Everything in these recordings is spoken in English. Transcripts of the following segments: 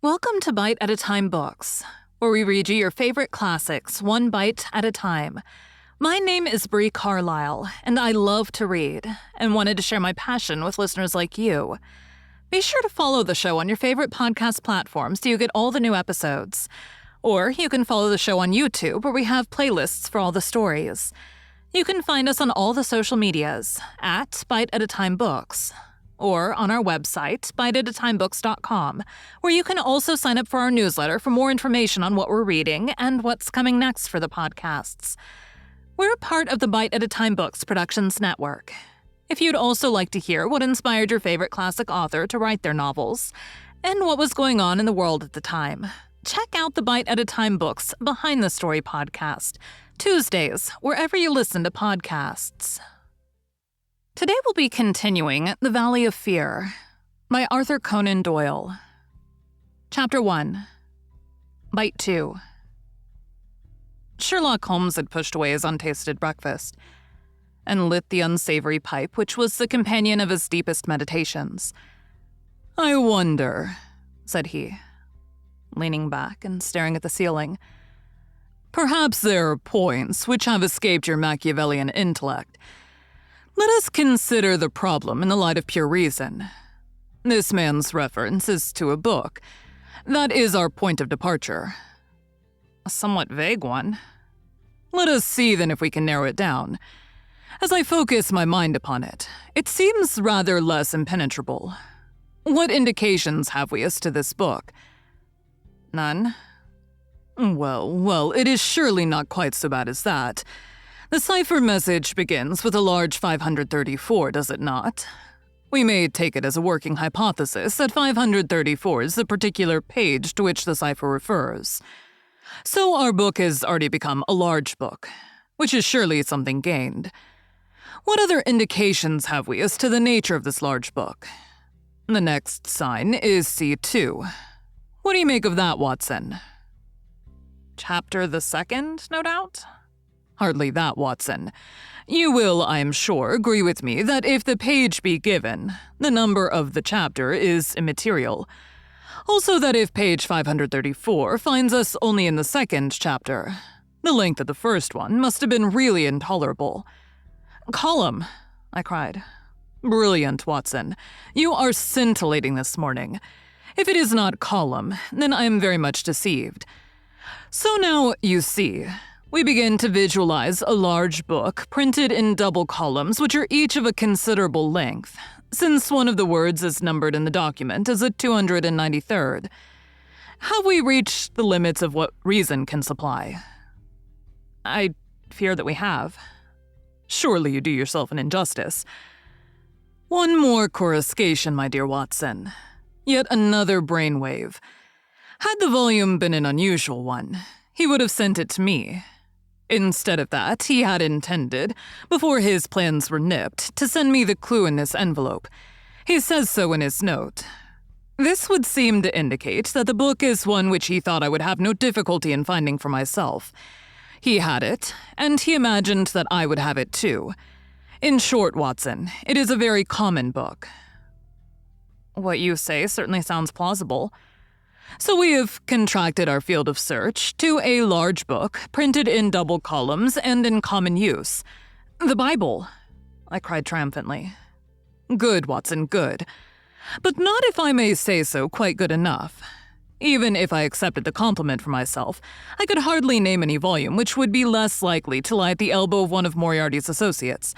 Welcome to Bite at a Time Books, where we read you your favorite classics one bite at a time. My name is Bree Carlile, and I love to read, and wanted to share my passion with listeners like you. Be sure to follow the show on your favorite podcast platforms so you get all the new episodes. Or you can follow the show on YouTube, where we have playlists for all the stories. You can find us on all the social medias at Bite at a Time Books, or on our website, biteatatimebooks.com, where you can also sign up for our newsletter for more information on what we're reading and what's coming next for the podcasts. We're part of the Bite at a Time Books Productions Network. If you'd also like to hear what inspired your favorite classic author to write their novels, and what was going on in the world at the time, check out the Bite at a Time Books Behind the Story podcast, Tuesdays, wherever you listen to podcasts. Today we'll be continuing The Valley of Fear by Arthur Conan Doyle. Chapter 1. Bite 2. Sherlock Holmes had pushed away his untasted breakfast and lit the unsavory pipe which was the companion of his deepest meditations. "I wonder," said he, leaning back and staring at the ceiling. "Perhaps there are points which have escaped your Machiavellian intellect. Let us consider the problem in the light of pure reason. This man's reference is to a book. That is our point of departure." A somewhat vague one. "Let us see then if we can narrow it down. As I focus my mind upon it, it seems rather less impenetrable. What indications have we as to this book?" "None." Well, it is surely not quite so bad as that. The cipher message begins with a large 534, does it not? We may take it as a working hypothesis that 534 is the particular page to which the cipher refers. So our book has already become a large book, which is surely something gained. What other indications have we as to the nature of this large book? The next sign is C2. What do you make of that, Watson? Chapter the second, no doubt? Hardly that, Watson. You will, I am sure, agree with me that if the page be given, the number of the chapter is immaterial. Also that if page 534 finds us only in the second chapter, the length of the first one must have been really intolerable. "Column," I cried. "Brilliant, Watson. You are scintillating this morning. If it is not column, then I am very much deceived. So now, you see, we begin to visualize a large book printed in double columns which are each of a considerable length, since one of the words is numbered in the document as a 293rd. Have we reached the limits of what reason can supply?" "I fear that we have." "Surely you do yourself an injustice. One more coruscation, my dear Watson. Yet another brainwave. Had the volume been an unusual one, he would have sent it to me. Instead of that, he had intended, before his plans were nipped, to send me the clue in this envelope. He says so in his note. This would seem to indicate that the book is one which he thought I would have no difficulty in finding for myself. He had it, and he imagined that I would have it too. In short, Watson, it is a very common book." "What you say certainly sounds plausible." "So we have contracted our field of search to a large book, printed in double columns and in common use. The Bible," I cried triumphantly. "Good, Watson, good. But not, if I may say so, quite good enough. Even if I accepted the compliment for myself, I could hardly name any volume which would be less likely to lie at the elbow of one of Moriarty's associates.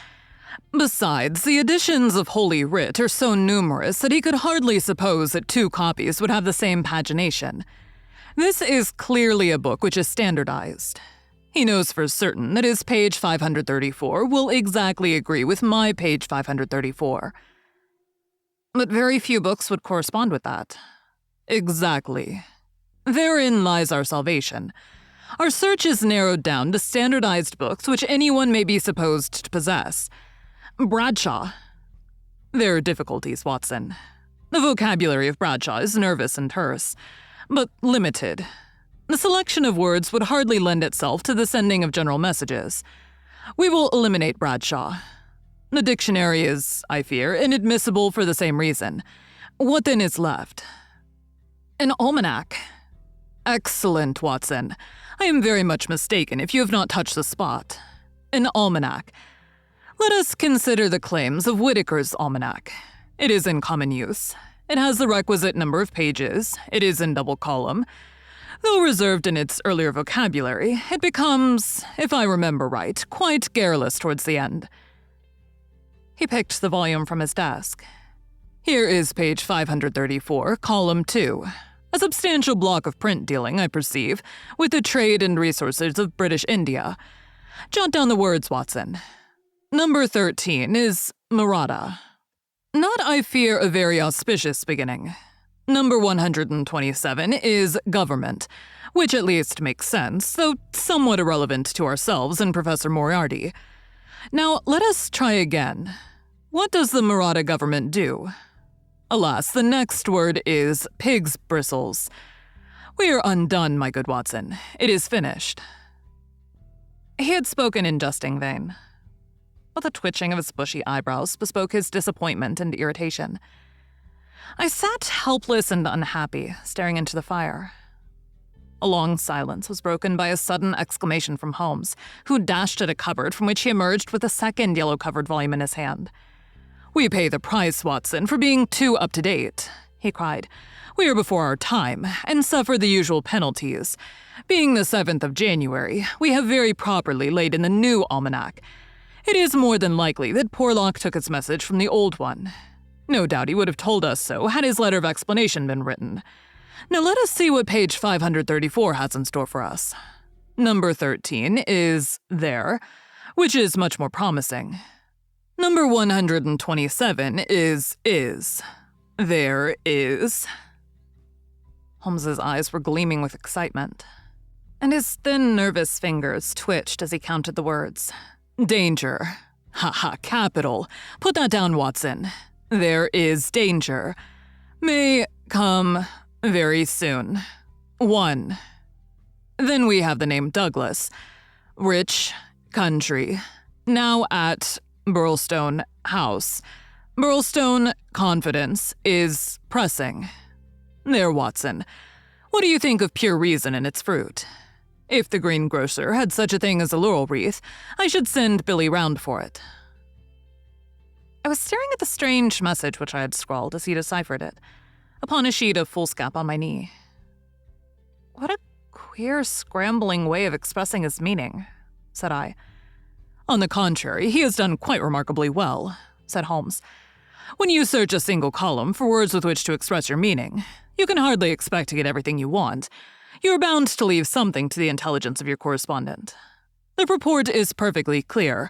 Besides, the editions of Holy Writ are so numerous that he could hardly suppose that two copies would have the same pagination. This is clearly a book which is standardized. He knows for certain that his page 534 will exactly agree with my page 534. But very few books would correspond with that. Exactly. Therein lies our salvation. Our search is narrowed down to standardized books which anyone may be supposed to possess. Bradshaw. There are difficulties, Watson. The vocabulary of Bradshaw is nervous and terse, but limited. The selection of words would hardly lend itself to the sending of general messages. We will eliminate Bradshaw. The dictionary is, I fear, inadmissible for the same reason. What then is left? An almanac. Excellent, Watson. I am very much mistaken if you have not touched the spot. An almanac. Let us consider the claims of Whitaker's almanac. It is in common use. It has the requisite number of pages. It is in double column. Though reserved in its earlier vocabulary, it becomes, if I remember right, quite garrulous towards the end. He picked the volume from his desk. Here is page 534, column 2. A substantial block of print dealing, I perceive, with the trade and resources of British India. Jot down the words, Watson. Number 13 is Maratha. Not, I fear, a very auspicious beginning. Number 127 is government, which at least makes sense, though somewhat irrelevant to ourselves and Professor Moriarty. Now, let us try again. What does the Maratha government do? Alas, the next word is pig's bristles. We are undone, my good Watson. It is finished. He had spoken in jesting vein, but the twitching of his bushy eyebrows bespoke his disappointment and irritation. I sat helpless and unhappy, staring into the fire. A long silence was broken by a sudden exclamation from Holmes, who dashed at a cupboard from which he emerged with a second yellow-covered volume in his hand. "We pay the price, Watson, for being too up-to-date," he cried. "We are before our time, and suffer the usual penalties. Being the 7th of January, we have very properly laid in the new almanac. It is more than likely that Porlock took his message from the old one. No doubt he would have told us so had his letter of explanation been written. Now let us see what page 534 has in store for us. Number 13 is there, which is much more promising. Number 127 is. There is. Holmes's eyes were gleaming with excitement, and his thin, nervous fingers twitched as he counted the words. Danger. Ha, capital. Put that down, Watson. There is danger. May come very soon. 1. Then we have the name Douglas. Rich, country. Now at Burlstone House. Burlstone confidence is pressing. There, Watson. What do you think of pure reason and its fruit? If the greengrocer had such a thing as a laurel wreath, I should send Billy round for it. I was staring at the strange message which I had scrawled as he deciphered it, upon a sheet of foolscap on my knee. What a queer, scrambling way of expressing his meaning, said I. On the contrary, he has done quite remarkably well, said Holmes. When you search a single column for words with which to express your meaning, you can hardly expect to get everything you want. You are bound to leave something to the intelligence of your correspondent. The purport is perfectly clear.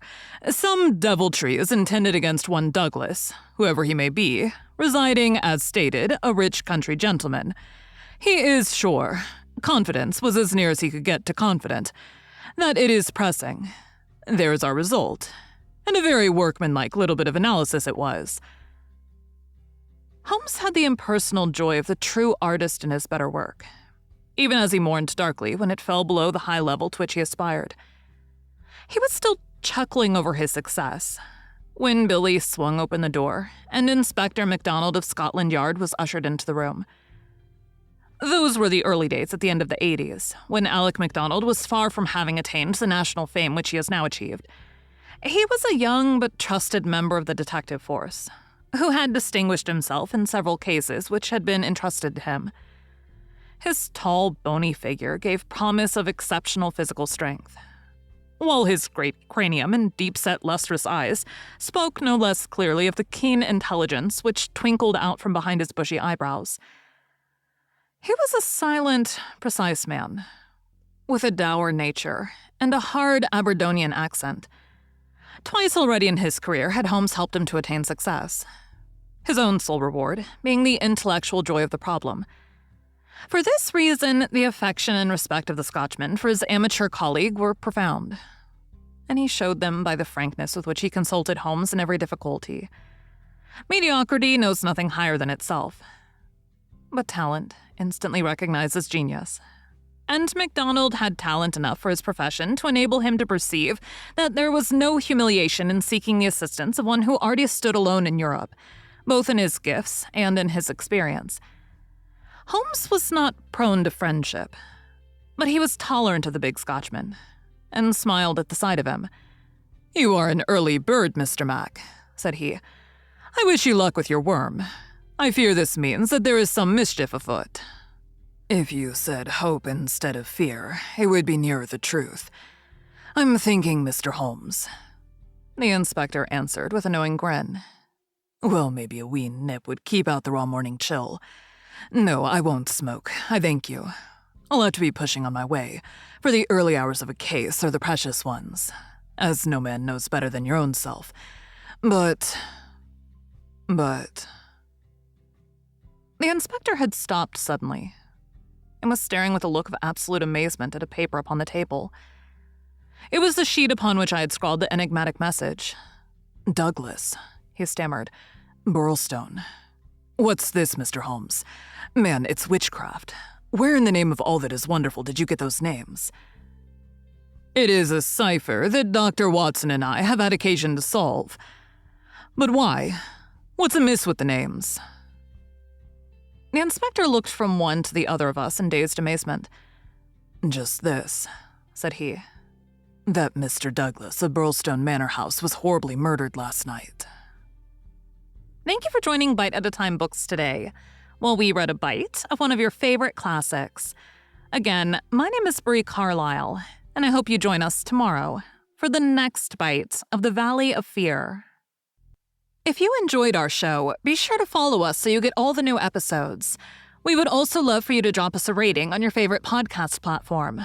Some deviltry is intended against one Douglas, whoever he may be, residing, as stated, a rich country gentleman. He is sure, confidence was as near as he could get to confident, that it is pressing. There is our result, and a very workmanlike little bit of analysis it was. Holmes had the impersonal joy of the true artist in his better work, even as he mourned darkly when it fell below the high level to which he aspired. He was still chuckling over his success when Billy swung open the door and Inspector MacDonald of Scotland Yard was ushered into the room. Those were the early days at the end of the 80s, when Alec MacDonald was far from having attained the national fame which he has now achieved. He was a young but trusted member of the detective force, who had distinguished himself in several cases which had been entrusted to him. His tall, bony figure gave promise of exceptional physical strength, while his great cranium and deep-set, lustrous eyes spoke no less clearly of the keen intelligence which twinkled out from behind his bushy eyebrows. He was a silent, precise man, with a dour nature and a hard Aberdonian accent. Twice already in his career had Holmes helped him to attain success, his own sole reward being the intellectual joy of the problem. For this reason, the affection and respect of the Scotchman for his amateur colleague were profound, and he showed them by the frankness with which he consulted Holmes in every difficulty. Mediocrity knows nothing higher than itself, but talent instantly recognizes genius. And MacDonald had talent enough for his profession to enable him to perceive that there was no humiliation in seeking the assistance of one who already stood alone in Europe, both in his gifts and in his experience. Holmes was not prone to friendship, but he was tolerant of the big Scotchman and smiled at the sight of him. "You are an early bird, Mr. Mac," said he. "I wish you luck with your worm. I fear this means that there is some mischief afoot." "If you said hope instead of fear, it would be nearer the truth. I'm thinking, Mr. Holmes," the inspector answered with a knowing grin. "Well, maybe a wee nip would keep out the raw morning chill. No, I won't smoke, I thank you. I'll have to be pushing on my way, for the early hours of a case are the precious ones, as no man knows better than your own self. But... The inspector had stopped suddenly and was staring with a look of absolute amazement at a paper upon the table. It was the sheet upon which I had scrawled the enigmatic message. "Douglas," he stammered. "Burlstone. What's this, Mr. Holmes? Man, it's witchcraft. Where in the name of all that is wonderful did you get those names?" "It is a cipher that Dr. Watson and I have had occasion to solve. But why? What's amiss with the names?" The inspector looked from one to the other of us in dazed amazement. "Just this," said he. "That Mr. Douglas of Burlstone Manor House was horribly murdered last night." Thank you for joining Bite at a Time Books today, while we read a bite of one of your favorite classics. Again, my name is Bree Carlile, and I hope you join us tomorrow for the next bite of The Valley of Fear. If you enjoyed our show, be sure to follow us so you get all the new episodes. We would also love for you to drop us a rating on your favorite podcast platform.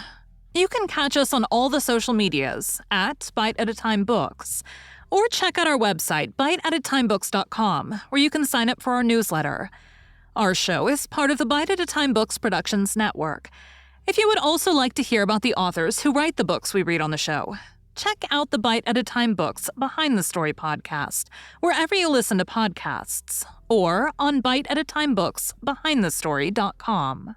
You can catch us on all the social medias at Bite at a Time Books, or check out our website, biteatatimebooks.com, where you can sign up for our newsletter. Our show is part of the Bite at a Time Books Productions Network. If you would also like to hear about the authors who write the books we read on the show, check out the Bite at a Time Books Behind the Story podcast, wherever you listen to podcasts, or on biteatatimebooksbehindthestory.com.